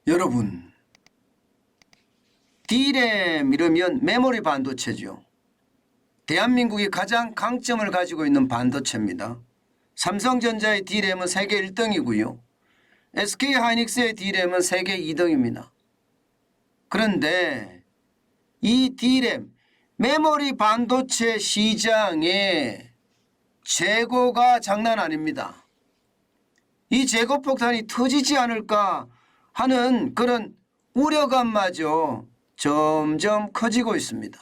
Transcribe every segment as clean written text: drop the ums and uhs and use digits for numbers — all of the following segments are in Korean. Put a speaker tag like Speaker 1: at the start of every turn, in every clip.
Speaker 1: 여러분, D램 이러면 메모리 반도체죠. 대한민국이 가장 강점을 가지고 있는 반도체입니다. 삼성전자의 D램은 세계 1등이고요. SK하이닉스의 D램은 세계 2등입니다. 그런데 이 D램, 메모리 반도체 시장의 재고가 장난 아닙니다. 이 재고 폭탄이 터지지 않을까 하는 그런 우려감마저 점점 커지고 있습니다.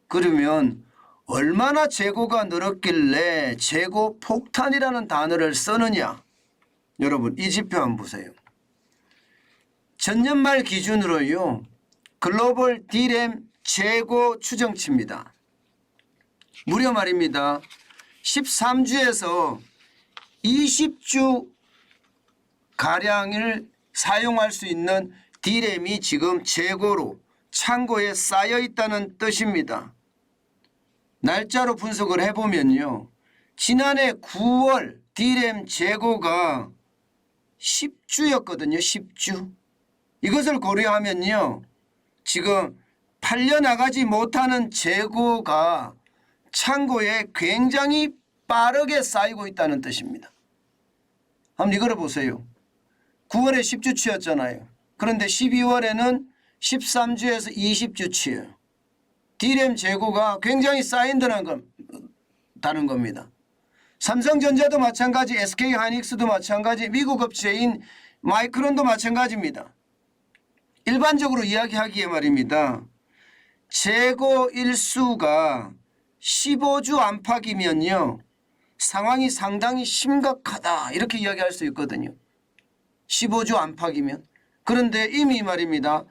Speaker 1: 그러면 얼마나 재고가 늘었길래 재고 폭탄이라는 단어를 쓰느냐? 여러분, 이 지표 한번 보세요. 전년 말 기준으로요, 글로벌 D램 재고 추정치입니다. 무려 말입니다. 13주에서 20주 가량을 사용할 수 있는 D램이 지금 재고로 창고에 쌓여 있다는 뜻입니다. 날짜로 분석을 해보면요, 지난해 9월 D램 재고가 10주였거든요. 10주. 이것을 고려하면요, 지금 팔려나가지 못하는 재고가 창고에 굉장히 빠르게 쌓이고 있다는 뜻입니다. 한번 이걸 보세요. 9월에 10주치였잖아요. 그런데 12월에는 13주에서 20주치예요. D램 재고가 굉장히 쌓인다는 겁니다. 삼성전자도 마찬가지, SK하이닉스도 마찬가지, 미국 업체인 마이크론도 마찬가지입니다. 일반적으로 이야기하기에 말입니다, 재고 일수가 15주 안팎이면요, 상황이 상당히 심각하다 이렇게 이야기할 수 있거든요. 15주 안팎이면. 그런데 이미 말입니다,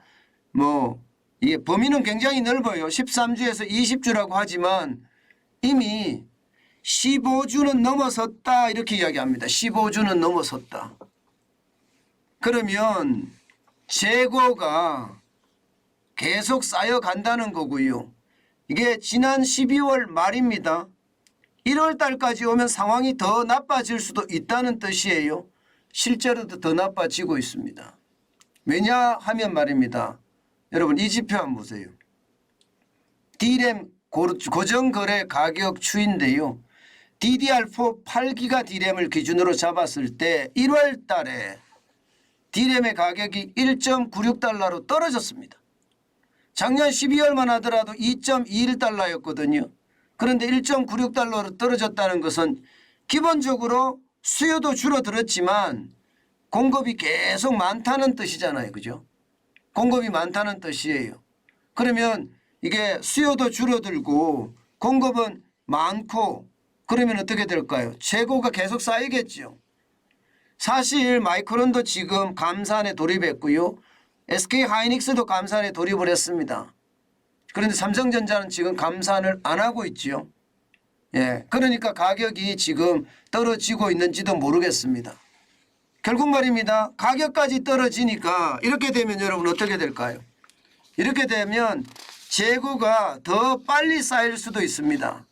Speaker 1: 이게 범위는 굉장히 넓어요. 13주에서 20주라고 하지만 이미 15주는 넘어섰다 이렇게 이야기합니다. 15주는 넘어섰다. 그러면 재고가 계속 쌓여간다는 거고요. 이게 지난 12월 말입니다. 1월 달까지 오면 상황이 더 나빠질 수도 있다는 뜻이에요. 실제로도 더 나빠지고 있습니다. 왜냐하면 말입니다, 여러분 이 지표 한번 보세요. D램 고정거래 가격 추인데요, DDR4 8기가 D램을 기준으로 잡았을 때 1월 달에 D램의 가격이 1.96달러로 떨어졌습니다. 작년 12월만 하더라도 2.21달러였거든요. 그런데 1.96달러로 떨어졌다는 것은 기본적으로 수요도 줄어들었지만 공급이 계속 많다는 뜻이잖아요. 그죠? 공급이 많다는 뜻이에요. 그러면 이게 수요도 줄어들고 공급은 많고 그러면 어떻게 될까요? 재고가 계속 쌓이겠죠. 사실 마이크론도 지금 감산에 돌입했고요. SK하이닉스도 감산에 돌입을 했습니다. 그런데 삼성전자는 지금 감산을 안 하고 있죠. 예, 그러니까 가격이 지금 떨어지고 있는지도 모르겠습니다. 결국 말입니다, 가격까지 떨어지니까 이렇게 되면 여러분 어떻게 될까요? 이렇게 되면 재고가 더 빨리 쌓일 수도 있습니다.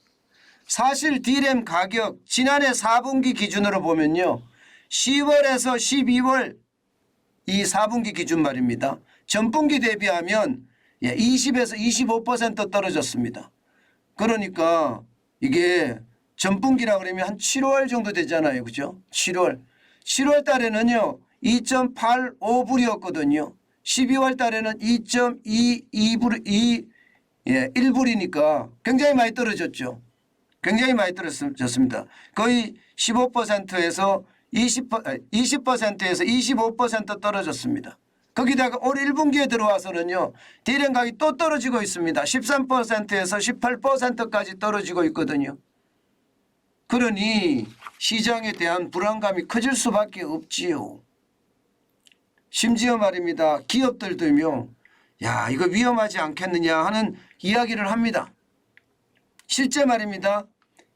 Speaker 1: 사실 D램 가격 지난해 4분기 기준으로 보면요, 10월에서 12월 이 4분기 기준 말입니다, 전분기 대비하면 20에서 25% 떨어졌습니다. 그러니까 이게 전분기라 그러면 한 7월 정도 되잖아요. 그죠? 7월 달에는요 2.85불이었거든요. 12월 달에는 2.22불, 1불이니까 굉장히 많이 떨어졌죠. 굉장히 많이 떨어졌습니다. 거의 15%에서 20%에서 25% 떨어졌습니다. 거기다가 올 1분기에 들어와서는요, D램 가격이 또 떨어지고 있습니다. 13%에서 18%까지 떨어지고 있거든요. 그러니 시장에 대한 불안감이 커질 수밖에 없지요. 심지어 말입니다, 기업들도요, 야 이거 위험하지 않겠느냐 하는 이야기를 합니다. 실제 말입니다,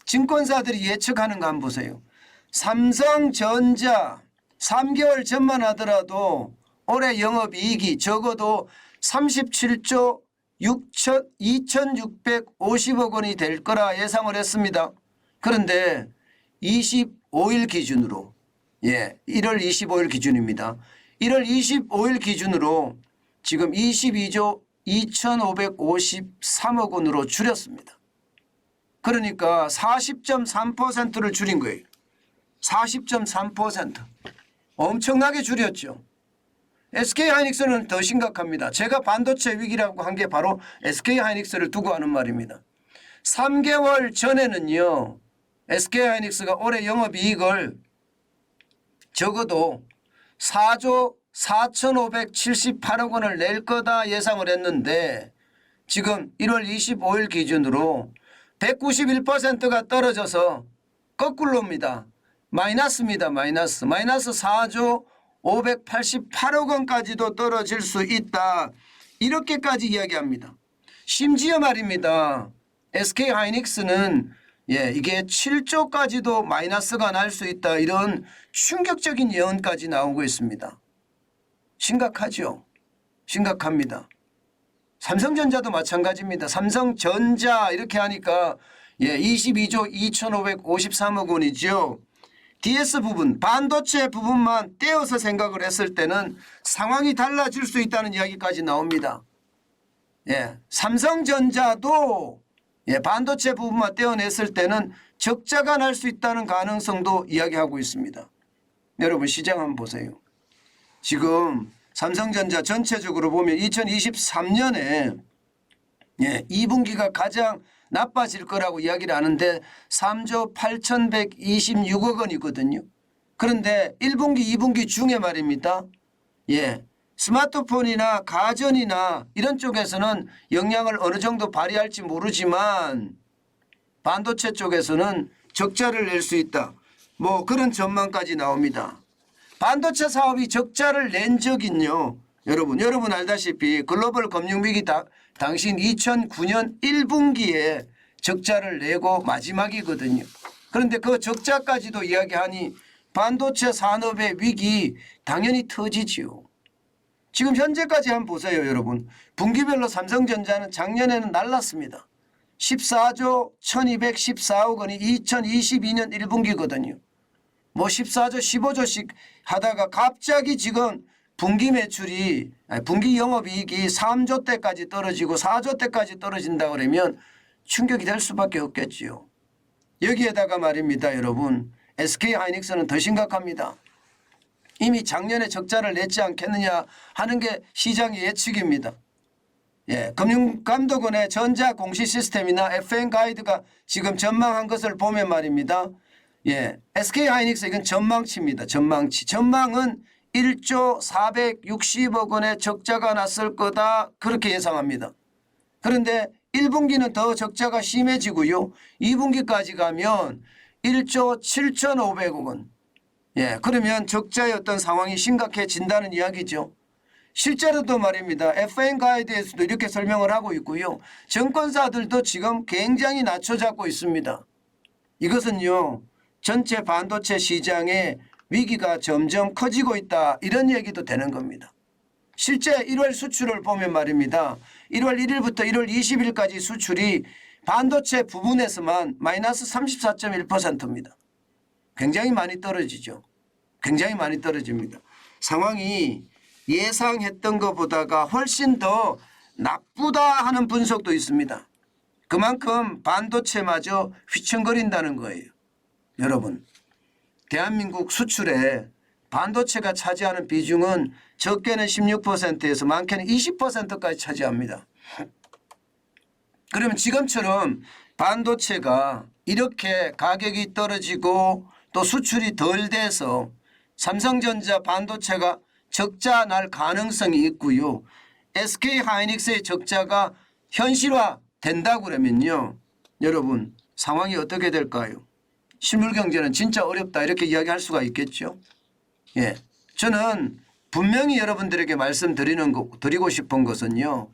Speaker 1: 증권사들이 예측하는 거 한번 보세요. 삼성전자 3개월 전만 하더라도 올해 영업이익이 적어도 37조 2,650억 원이 될 거라 예상을 했습니다. 그런데 25일 기준으로, 1월 25일 기준입니다. 1월 25일 기준으로 지금 22조 2,553억 원으로 줄였습니다. 그러니까 40.3%를 줄인 거예요. 40.3%. 엄청나게 줄였죠. SK하이닉스는 더 심각합니다. 제가 반도체 위기라고 한 게 바로 SK하이닉스를 두고 하는 말입니다. 3개월 전에는요. SK하이닉스가 올해 영업이익을 적어도 4조 4,578억 원을 낼 거다 예상을 했는데 지금 1월 25일 기준으로 191%가 떨어져서 거꾸로입니다. 마이너스입니다. 마이너스 4조 588억 원까지도 떨어질 수 있다. 이렇게까지 이야기합니다. 심지어 말입니다. SK하이닉스는 이게 7조까지도 마이너스가 날 수 있다. 이런 충격적인 예언까지 나오고 있습니다. 심각하죠. 심각합니다. 삼성전자도 마찬가지입니다. 삼성전자 이렇게 하니까 22조 2,553억 원이죠. DS 부분, 반도체 부분만 떼어서 생각을 했을 때는 상황이 달라질 수 있다는 이야기까지 나옵니다. 삼성전자도 반도체 부분만 떼어냈을 때는 적자가 날 수 있다는 가능성도 이야기하고 있습니다. 여러분 시장 한번 보세요. 지금 삼성전자 전체적으로 보면 2023년에 2분기가 가장 나빠질 거라고 이야기를 하는데 3조 8,126억 원이거든요. 그런데 1분기, 2분기 중에 말입니다. 스마트폰이나 가전이나 이런 쪽에서는 영향을 어느 정도 발휘할지 모르지만 반도체 쪽에서는 적자를 낼 수 있다. 뭐 그런 전망까지 나옵니다. 반도체 사업이 적자를 낸 적은요. 여러분 알다시피 글로벌 금융위기 당시 2009년 1분기에 적자를 내고 마지막이거든요. 그런데 그 적자까지도 이야기하니 반도체 산업의 위기 당연히 터지지요. 지금 현재까지 한번 보세요. 여러분. 분기별로 삼성전자는 작년에는 날랐습니다. 14조 1214억 원이 2022년 1분기거든요. 뭐 14조 15조씩 하다가 갑자기 지금 분기 매출이 분기 영업이익이 3조 대까지 떨어지고 4조 대까지 떨어진다 그러면 충격이 될 수밖에 없겠지요. 여기에다가 말입니다. 여러분. SK하이닉스는 더 심각합니다. 이미 작년에 적자를 냈지 않겠느냐 하는 게 시장의 예측입니다. 금융감독원의 전자공시시스템이나 FN 가이드가 지금 전망한 것을 보면 말입니다. SK하이닉스 이건 전망치입니다. 전망치. 전망은 1조 460억 원의 적자가 났을 거다 그렇게 예상합니다. 그런데 1분기는 더 적자가 심해지고요. 2분기까지 가면 1조 7,500억 원. 그러면 적자의 어떤 상황이 심각해진다는 이야기죠. 실제로도 말입니다. FN 가이드에서도 이렇게 설명을 하고 있고요. 증권사들도 지금 굉장히 낮춰잡고 있습니다. 이것은요. 전체 반도체 시장의 위기가 점점 커지고 있다. 이런 얘기도 되는 겁니다. 실제 1월 수출을 보면 말입니다. 1월 1일부터 1월 20일까지 수출이 반도체 부분에서만 마이너스 34.1%입니다. 굉장히 많이 떨어지죠. 굉장히 많이 떨어집니다. 상황이 예상했던 것보다가 훨씬 더 나쁘다 하는 분석도 있습니다. 그만큼 반도체마저 휘청거린다는 거예요. 여러분, 대한민국 수출에 반도체가 차지하는 비중은 적게는 16%에서 많게는 20%까지 차지합니다. 그러면 지금처럼 반도체가 이렇게 가격이 떨어지고 또 수출이 덜 돼서 삼성전자 반도체가 적자 날 가능성이 있고요. SK하이닉스의 적자가 현실화 된다고 그러면요. 여러분 상황이 어떻게 될까요? 실물 경제는 진짜 어렵다 이렇게 이야기할 수가 있겠죠. 저는 분명히 여러분들에게 드리고 싶은 것은요.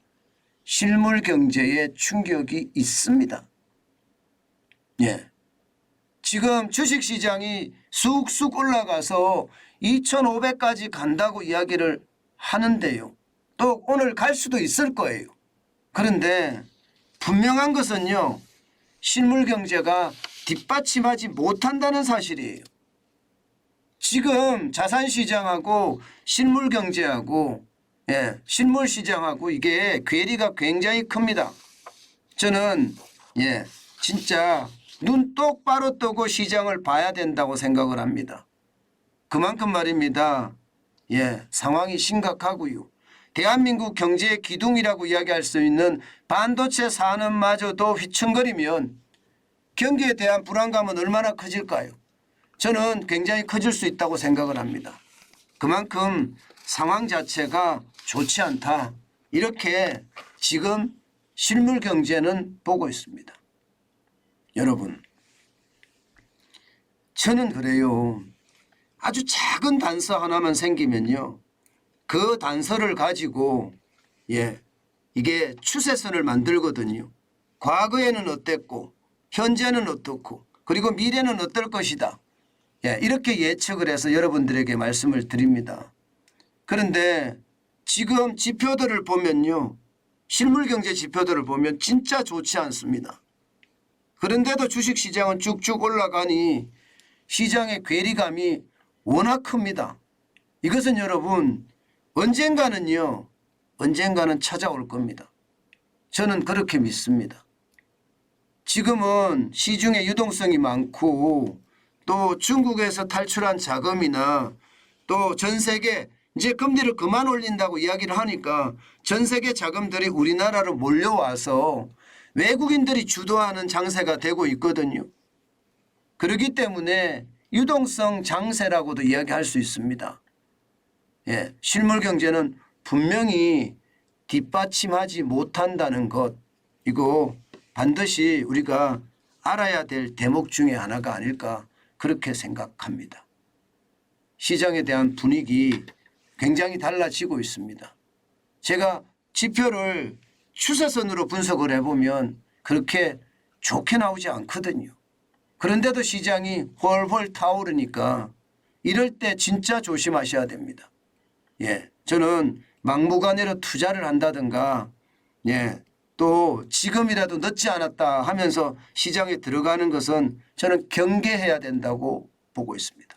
Speaker 1: 실물 경제에 충격이 있습니다. 지금 주식시장이 쑥쑥 올라가서 2,500까지 간다고 이야기를 하는데요. 또 오늘 갈 수도 있을 거예요. 그런데 분명한 것은요. 실물 경제가 뒷받침하지 못한다는 사실이에요. 지금 자산시장하고 실물경제하고 실물시장하고 이게 괴리가 굉장히 큽니다. 저는 진짜 눈 똑바로 뜨고 시장을 봐야 된다고 생각을 합니다. 그만큼 말입니다. 상황이 심각하고요. 대한민국 경제의 기둥이라고 이야기할 수 있는 반도체 산업마저도 휘청거리면 경기에 대한 불안감은 얼마나 커질까요? 저는 굉장히 커질 수 있다고 생각을 합니다. 그만큼 상황 자체가 좋지 않다. 이렇게 지금 실물 경제는 보고 있습니다. 여러분, 저는 그래요. 아주 작은 단서 하나만 생기면요. 그 단서를 가지고 이게 추세선을 만들거든요. 과거에는 어땠고 현재는 어떻고 그리고 미래는 어떨 것이다. 이렇게 예측을 해서 여러분들에게 말씀을 드립니다. 그런데 지금 지표들을 보면요. 실물경제 지표들을 보면 진짜 좋지 않습니다. 그런데도 주식시장은 쭉쭉 올라가니 시장의 괴리감이 워낙 큽니다. 이것은 여러분 언젠가는 찾아올 겁니다. 저는 그렇게 믿습니다. 지금은 시중에 유동성이 많고 또 중국에서 탈출한 자금이나 또 전 세계 이제 금리를 그만 올린다고 이야기를 하니까 전 세계 자금들이 우리나라로 몰려와서 외국인들이 주도하는 장세가 되고 있거든요. 그렇기 때문에 유동성 장세라고도 이야기할 수 있습니다. 실물 경제는 분명히 뒷받침하지 못한다는 것, 이거 반드시 우리가 알아야 될 대목 중에 하나가 아닐까 그렇게 생각합니다. 시장에 대한 분위기 굉장히 달라지고 있습니다. 제가 지표를 추세선으로 분석을 해보면 그렇게 좋게 나오지 않거든요. 그런데도 시장이 훨훨 타오르니까 이럴 때 진짜 조심하셔야 됩니다. 저는 막무가내로 투자를 한다든가 또 지금이라도 늦지 않았다 하면서 시장에 들어가는 것은 저는 경계해야 된다고 보고 있습니다.